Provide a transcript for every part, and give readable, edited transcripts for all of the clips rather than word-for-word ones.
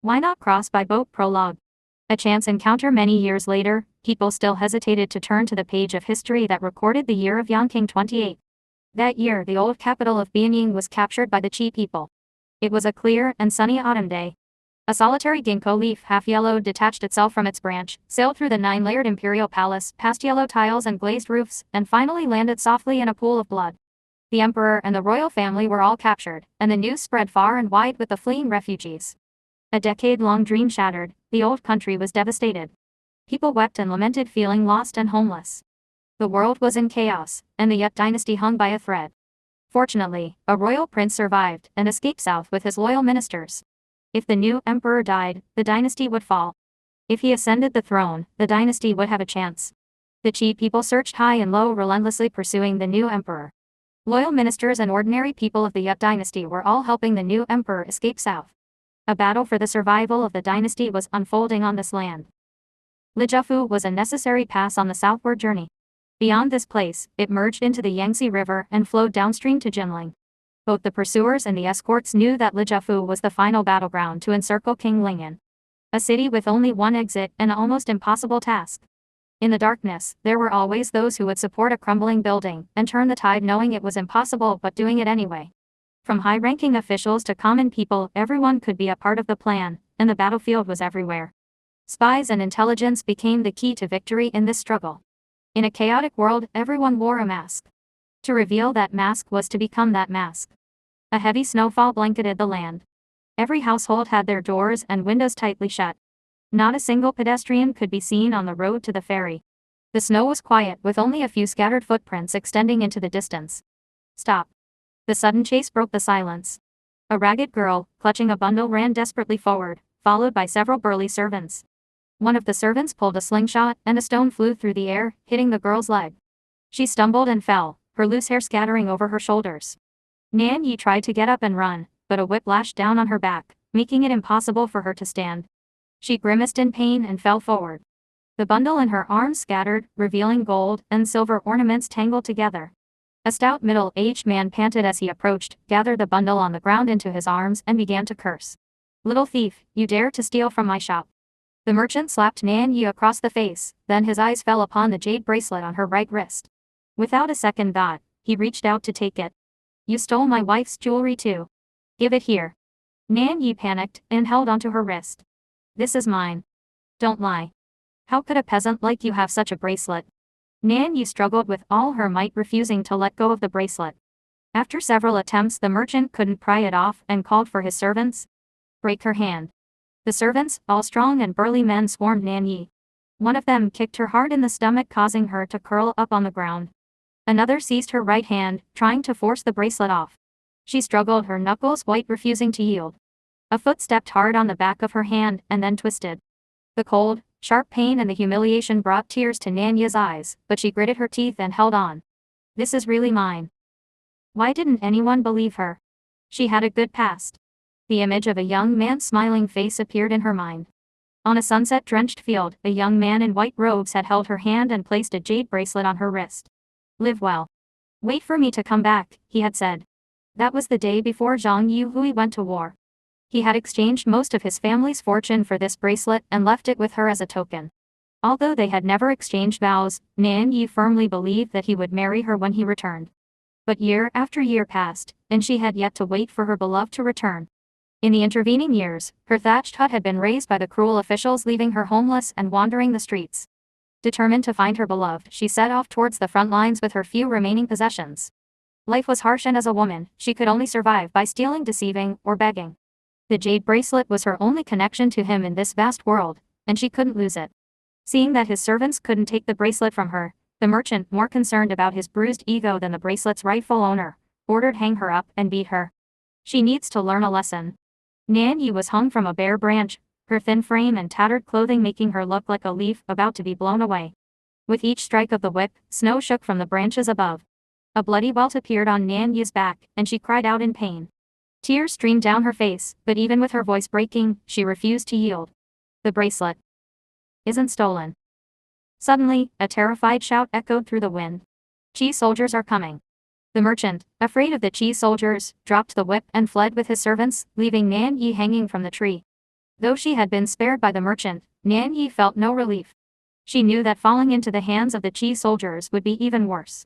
Why not cross by boat? Prologue. A chance encounter. Many years later, people still hesitated to turn to the page of history that recorded the year of Yongking 28. That year, the old capital of Bianying was captured by the Qi people. It was a clear and sunny autumn day. A solitary ginkgo leaf, half-yellow, detached itself from its branch, sailed through the 9-layered imperial palace, past yellow tiles and glazed roofs, and finally landed softly in a pool of blood. The emperor and the royal family were all captured, and the news spread far and wide with the fleeing refugees. A decade-long dream shattered, the old country was devastated. People wept and lamented, feeling lost and homeless. The world was in chaos, and the Yut dynasty hung by a thread. Fortunately, a royal prince survived and escaped south with his loyal ministers. If the new emperor died, the dynasty would fall. If he ascended the throne, the dynasty would have a chance. The Qi people searched high and low, relentlessly pursuing the new emperor. Loyal ministers and ordinary people of the Yut dynasty were all helping the new emperor escape south. A battle for the survival of the dynasty was unfolding on this land. Lijiafu was a necessary pass on the southward journey. Beyond this place, it merged into the Yangtze River and flowed downstream to Jinling. Both the pursuers and the escorts knew that Lijiafu was the final battleground to encircle King Lingyan. A city with only one exit, an almost impossible task. In the darkness, there were always those who would support a crumbling building and turn the tide, knowing it was impossible but doing it anyway. From high-ranking officials to common people, everyone could be a part of the plan, and the battlefield was everywhere. Spies and intelligence became the key to victory in this struggle. In a chaotic world, everyone wore a mask. To reveal that mask was to become that mask. A heavy snowfall blanketed the land. Every household had their doors and windows tightly shut. Not a single pedestrian could be seen on the road to the ferry. The snow was quiet, with only a few scattered footprints extending into the distance. Stop. The sudden chase broke the silence. A ragged girl, clutching a bundle, ran desperately forward, followed by several burly servants. One of the servants pulled a slingshot, and a stone flew through the air, hitting the girl's leg. She stumbled and fell, her loose hair scattering over her shoulders. Nan Yi tried to get up and run, but a whip lashed down on her back, making it impossible for her to stand. She grimaced in pain and fell forward. The bundle in her arms scattered, revealing gold and silver ornaments tangled together. A stout middle-aged man panted as he approached, gathered the bundle on the ground into his arms and began to curse. "Little thief, you dare to steal from my shop." The merchant slapped Nan Yi across the face, then his eyes fell upon the jade bracelet on her right wrist. Without a second thought, he reached out to take it. "You stole my wife's jewelry too. Give it here." Nan Yi panicked and held onto her wrist. "This is mine. Don't lie. How could a peasant like you have such a bracelet?" Nan Yi struggled with all her might, refusing to let go of the bracelet. After several attempts, the merchant couldn't pry it off and called for his servants. "Break her hand." The servants, all strong and burly men, swarmed Nan Yi. One of them kicked her hard in the stomach, causing her to curl up on the ground. Another seized her right hand, trying to force the bracelet off. She struggled, her knuckles white, refusing to yield. A foot stepped hard on the back of her hand and then twisted. The cold, sharp pain and the humiliation brought tears to Nan Yi's eyes, but she gritted her teeth and held on. "This is really mine." Why didn't anyone believe her? She had a good past. The image of a young man's smiling face appeared in her mind. On a sunset-drenched field, a young man in white robes had held her hand and placed a jade bracelet on her wrist. "Live well. Wait for me to come back," he had said. That was the day before Zhang Yuhui went to war. He had exchanged most of his family's fortune for this bracelet and left it with her as a token. Although they had never exchanged vows, Nan Yi firmly believed that he would marry her when he returned. But year after year passed, and she had yet to wait for her beloved to return. In the intervening years, her thatched hut had been razed by the cruel officials, leaving her homeless and wandering the streets. Determined to find her beloved, she set off towards the front lines with her few remaining possessions. Life was harsh, and as a woman, she could only survive by stealing, deceiving, or begging. The jade bracelet was her only connection to him in this vast world, and she couldn't lose it. Seeing that his servants couldn't take the bracelet from her, the merchant, more concerned about his bruised ego than the bracelet's rightful owner, ordered hang her up and beat her. She needs to learn a lesson. Nan Yi was hung from a bare branch, her thin frame and tattered clothing making her look like a leaf about to be blown away. With each strike of the whip, snow shook from the branches above. A bloody welt appeared on Nan Yi's back, and she cried out in pain. Tears streamed down her face, but even with her voice breaking, she refused to yield. "The bracelet isn't stolen." Suddenly, a terrified shout echoed through the wind. "Qi soldiers are coming." The merchant, afraid of the Qi soldiers, dropped the whip and fled with his servants, leaving Nan Yi hanging from the tree. Though she had been spared by the merchant, Nan Yi felt no relief. She knew that falling into the hands of the Qi soldiers would be even worse.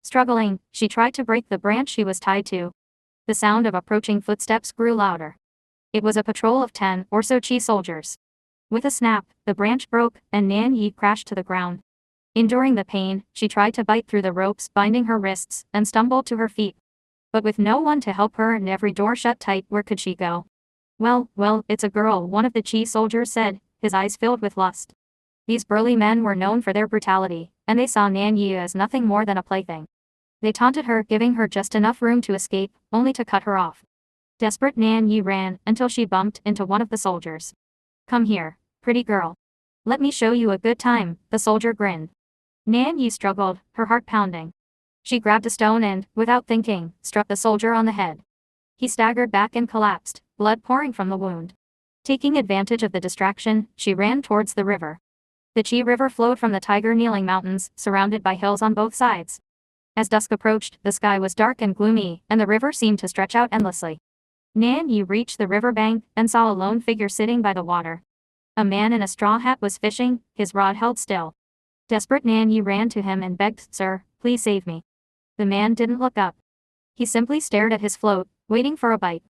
Struggling, she tried to break the branch she was tied to. The sound of approaching footsteps grew louder. It was a patrol of 10 or so Qi soldiers. With a snap, the branch broke, and Nan Yi crashed to the ground. Enduring the pain, she tried to bite through the ropes binding her wrists, and stumbled to her feet. But with no one to help her and every door shut tight, where could she go? Well, it's a girl, one of the Qi soldiers said, his eyes filled with lust. These burly men were known for their brutality, and they saw Nan Yi as nothing more than a plaything. They taunted her, giving her just enough room to escape, only to cut her off. Desperate, Nan Yi ran, until she bumped into one of the soldiers. "Come here, pretty girl. Let me show you a good time," the soldier grinned. Nan Yi struggled, her heart pounding. She grabbed a stone and, without thinking, struck the soldier on the head. He staggered back and collapsed, blood pouring from the wound. Taking advantage of the distraction, she ran towards the river. The Qi River flowed from the tiger-kneeling mountains, surrounded by hills on both sides. As dusk approached, the sky was dark and gloomy, and the river seemed to stretch out endlessly. Nan Yi reached the river bank, and saw a lone figure sitting by the water. A man in a straw hat was fishing, his rod held still. Desperate, Nan Yi ran to him and begged, "Sir, please save me." The man didn't look up. He simply stared at his float, waiting for a bite.